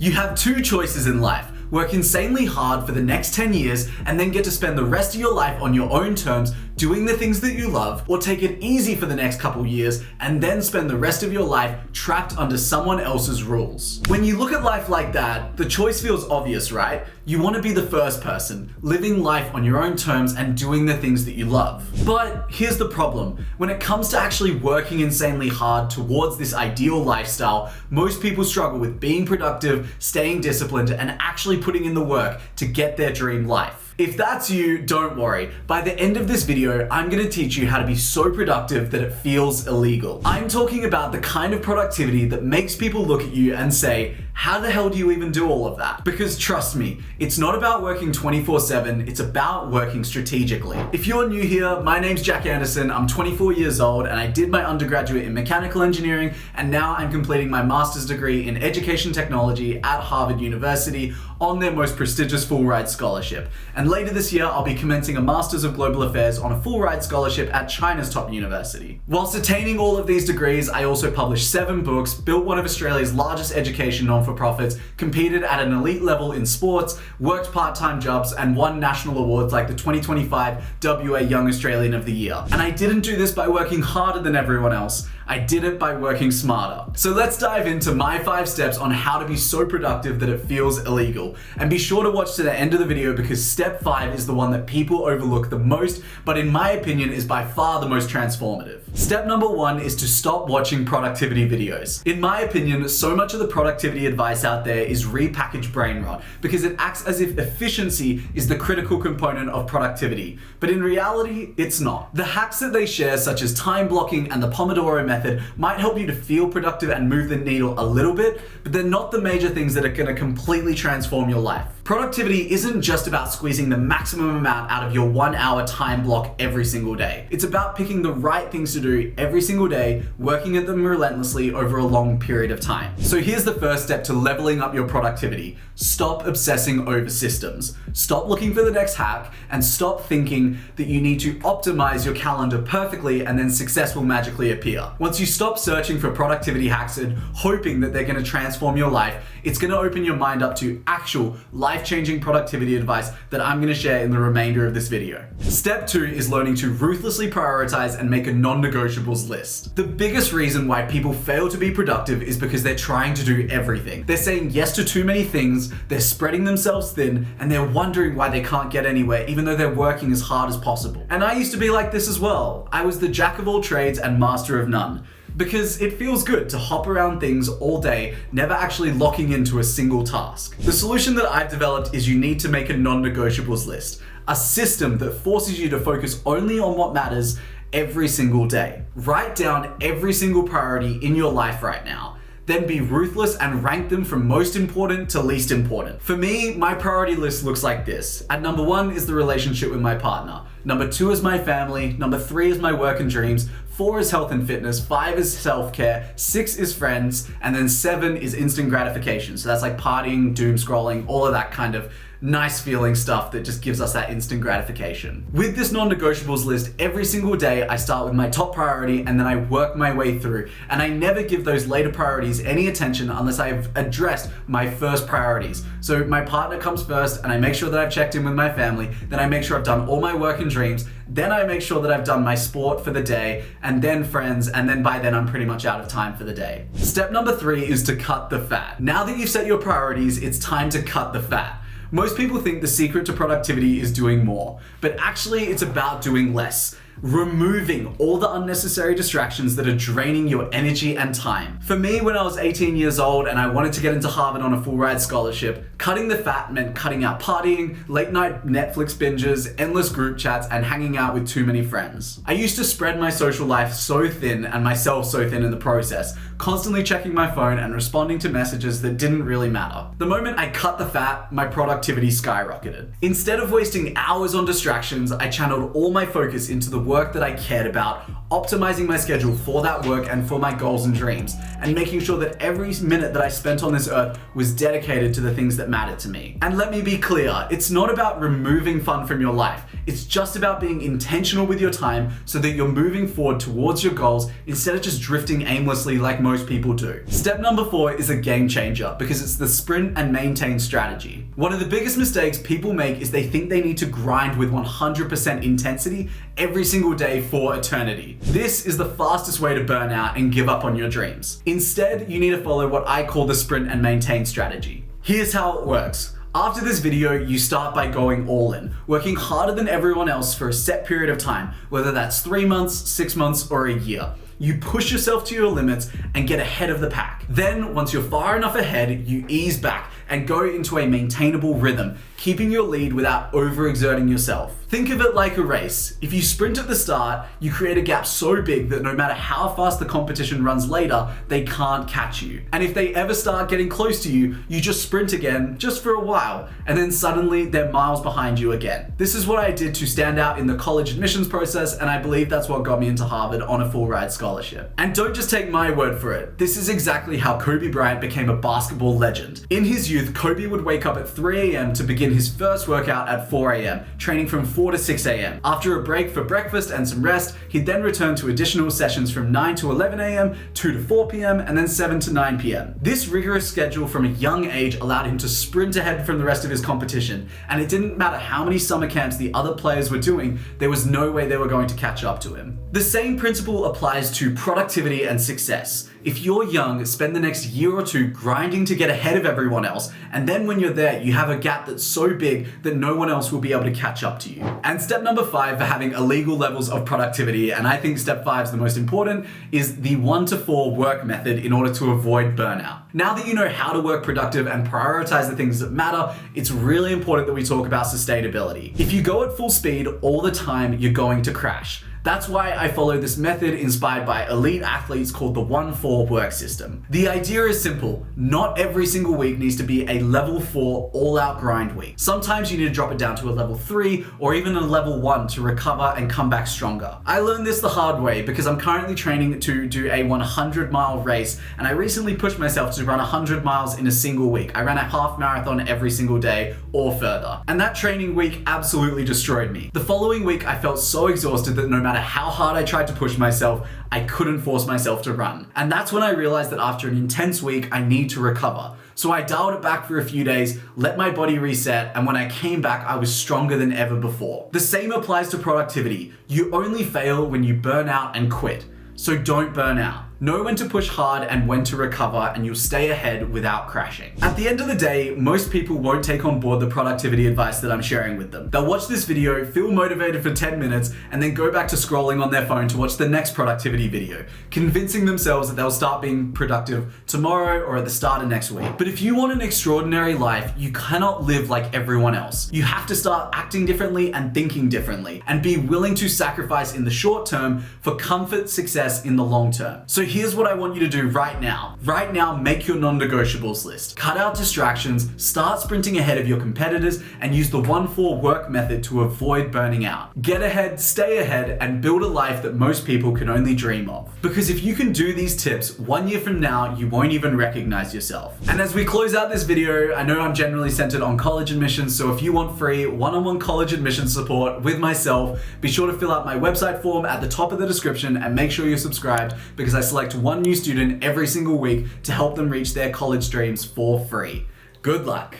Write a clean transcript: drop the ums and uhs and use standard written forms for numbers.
You have two choices in life: work insanely hard for the next 10 years and then get to spend the rest of your life on your own terms doing the things that you love, or take it easy for the next couple years and then spend the rest of your life trapped under someone else's rules. When you look at life like that, the choice feels obvious, right? You want to be the first person, living life on your own terms and doing the things that you love. But here's the problem. When it comes to actually working insanely hard towards this ideal lifestyle, most people struggle with being productive, staying disciplined, and actually putting in the work to get their dream life. If that's you, don't worry. By the end of this video, I'm going to teach you how to be so productive that it feels illegal. I'm talking about the kind of productivity that makes people look at you and say, how the hell do you even do all of that? Because trust me, it's not about working 24/7, it's about working strategically. If you're new here, my name's Jack Anderson, I'm 24 years old and I did my undergraduate in mechanical engineering, and now I'm completing my master's degree in education technology at Harvard University on their most prestigious full ride scholarship. And later this year, I'll be commencing a Master's of Global Affairs on a full ride scholarship at China's top university. Whilst attaining all of these degrees, I also published 7 books, built one of Australia's largest education non-for-profits, competed at an elite level in sports, worked part-time jobs, and won national awards like the 2025 WA Young Australian of the Year. And I didn't do this by working harder than everyone else. I did it by working smarter. So let's dive into my 5 steps on how to be so productive that it feels illegal. And be sure to watch to the end of the video, because step 5 is the one that people overlook the most, but in my opinion is by far the most transformative. Step number 1 is to stop watching productivity videos. In my opinion, so much of the productivity advice out there is repackaged brain rot, because it acts as if efficiency is the critical component of productivity. But in reality, it's not. The hacks that they share, such as time blocking and the Pomodoro method, might help you to feel productive and move the needle a little bit, but they're not the major things that are going to completely transform your life. Productivity isn't just about squeezing the maximum amount out of your 1-hour time block every single day. It's about picking the right things to do every single day, working at them relentlessly over a long period of time. So here's the first step to leveling up your productivity. Stop obsessing over systems. Stop looking for the next hack and stop thinking that you need to optimize your calendar perfectly and then success will magically appear. Once you stop searching for productivity hacks and hoping that they're going to transform your life, it's going to open your mind up to actual life-changing productivity advice that I'm going to share in the remainder of this video. Step 2 is learning to ruthlessly prioritize and make a non-negotiables list. The biggest reason why people fail to be productive is because they're trying to do everything. They're saying yes to too many things, they're spreading themselves thin, and they're wondering why they can't get anywhere even though they're working as hard as possible. And I used to be like this as well. I was the jack of all trades and master of none. Because it feels good to hop around things all day, never actually locking into a single task. The solution that I've developed is you need to make a non-negotiables list, a system that forces you to focus only on what matters every single day. Write down every single priority in your life right now. Then be ruthless and rank them from most important to least important. For me, my priority list looks like this. At number 1 is the relationship with my partner. Number 2 is my family. Number 3 is my work and dreams. 4 is health and fitness. 5 is self-care. 6 is friends. And then 7 is instant gratification. So that's like partying, doom scrolling, all of that kind of nice feeling stuff that just gives us that instant gratification. With this non-negotiables list, every single day I start with my top priority and then I work my way through. And I never give those later priorities any attention unless I've addressed my first priorities. So my partner comes first and I make sure that I've checked in with my family. Then I make sure I've done all my work and dreams. Then I make sure that I've done my sport for the day, and then friends, and then by then I'm pretty much out of time for the day. Step number 3 is to cut the fat. Now that you've set your priorities, it's time to cut the fat. Most people think the secret to productivity is doing more, but actually it's about doing less. Removing all the unnecessary distractions that are draining your energy and time. For me, when I was 18 years old and I wanted to get into Harvard on a full ride scholarship, cutting the fat meant cutting out partying, late night Netflix binges, endless group chats, and hanging out with too many friends. I used to spread my social life so thin and myself so thin in the process, constantly checking my phone and responding to messages that didn't really matter. The moment I cut the fat, my productivity skyrocketed. Instead of wasting hours on distractions, I channeled all my focus into the work that I cared about optimizing my schedule for that work and for my goals and dreams, and making sure that every minute that I spent on this earth was dedicated to the things that mattered to me. And let me be clear, it's not about removing fun from your life. It's just about being intentional with your time so that you're moving forward towards your goals instead of just drifting aimlessly like most people do. Step number 4 is a game changer because it's the sprint and maintain strategy. One of the biggest mistakes people make is they think they need to grind with 100% intensity every single day for eternity. This is the fastest way to burn out and give up on your dreams. Instead, you need to follow what I call the sprint and maintain strategy. Here's how it works. After this video, you start by going all in, working harder than everyone else for a set period of time, whether that's 3 months, 6 months, or a year. You push yourself to your limits and get ahead of the pack. Then, once you're far enough ahead, you ease back and go into a maintainable rhythm, keeping your lead without overexerting yourself. Think of it like a race. If you sprint at the start, you create a gap so big that no matter how fast the competition runs later, they can't catch you. And if they ever start getting close to you, you just sprint again, just for a while, and then suddenly they're miles behind you again. This is what I did to stand out in the college admissions process, and I believe that's what got me into Harvard on a full ride scholarship. And don't just take my word for it. This is exactly how Kobe Bryant became a basketball legend. In his youth, Kobe would wake up at 3 a.m. to begin his first workout at 4 a.m., training from 4 to 6 a.m. After a break for breakfast and some rest, he'd then return to additional sessions from 9 to 11 a.m., 2 to 4 p.m., and then 7 to 9 p.m. This rigorous schedule from a young age allowed him to sprint ahead from the rest of his competition, and it didn't matter how many summer camps the other players were doing, there was no way they were going to catch up to him. The same principle applies to productivity and success. If you're young, spend the next year or two grinding to get ahead of everyone else, and then when you're there, you have a gap that's so big that no one else will be able to catch up to you. And step number 5 for having illegal levels of productivity, and I think step 5 is the most important, is the 1 to 4 work method in order to avoid burnout. Now that you know how to work productive and prioritize the things that matter, it's really important that we talk about sustainability. If you go at full speed all the time, you're going to crash. That's why I follow this method inspired by elite athletes called the 1-4 work system. The idea is simple. Not every single week needs to be a level 4 all-out grind week. Sometimes you need to drop it down to a level 3 or even a level 1 to recover and come back stronger. I learned this the hard way because I'm currently training to do a 100-mile race, and I recently pushed myself to run 100 miles in a single week. I ran a half marathon every single day or further. And that training week absolutely destroyed me. The following week, I felt so exhausted that no matter how hard I tried to push myself, I couldn't force myself to run. And that's when I realized that after an intense week, I need to recover. So I dialed it back for a few days, let my body reset, and when I came back, I was stronger than ever before. The same applies to productivity. You only fail when you burn out and quit. So don't burn out. Know when to push hard and when to recover, and you'll stay ahead without crashing. At the end of the day, most people won't take on board the productivity advice that I'm sharing with them. They'll watch this video, feel motivated for 10 minutes, and then go back to scrolling on their phone to watch the next productivity video, convincing themselves that they'll start being productive tomorrow or at the start of next week. But if you want an extraordinary life, you cannot live like everyone else. You have to start acting differently and thinking differently, and be willing to sacrifice in the short term for comfort, success in the long term. So here's what I want you to do right now. Right now, make your non-negotiables list. Cut out distractions, start sprinting ahead of your competitors, and use the 1-4 work method to avoid burning out. Get ahead, stay ahead, and build a life that most people can only dream of. Because if you can do these tips, 1 year from now, you won't even recognize yourself. And as we close out this video, I know I'm generally centered on college admissions, so if you want free one-on-one college admissions support with myself, be sure to fill out my website form at the top of the description and make sure you're subscribed, because I select one new student every single week to help them reach their college dreams for free. Good luck.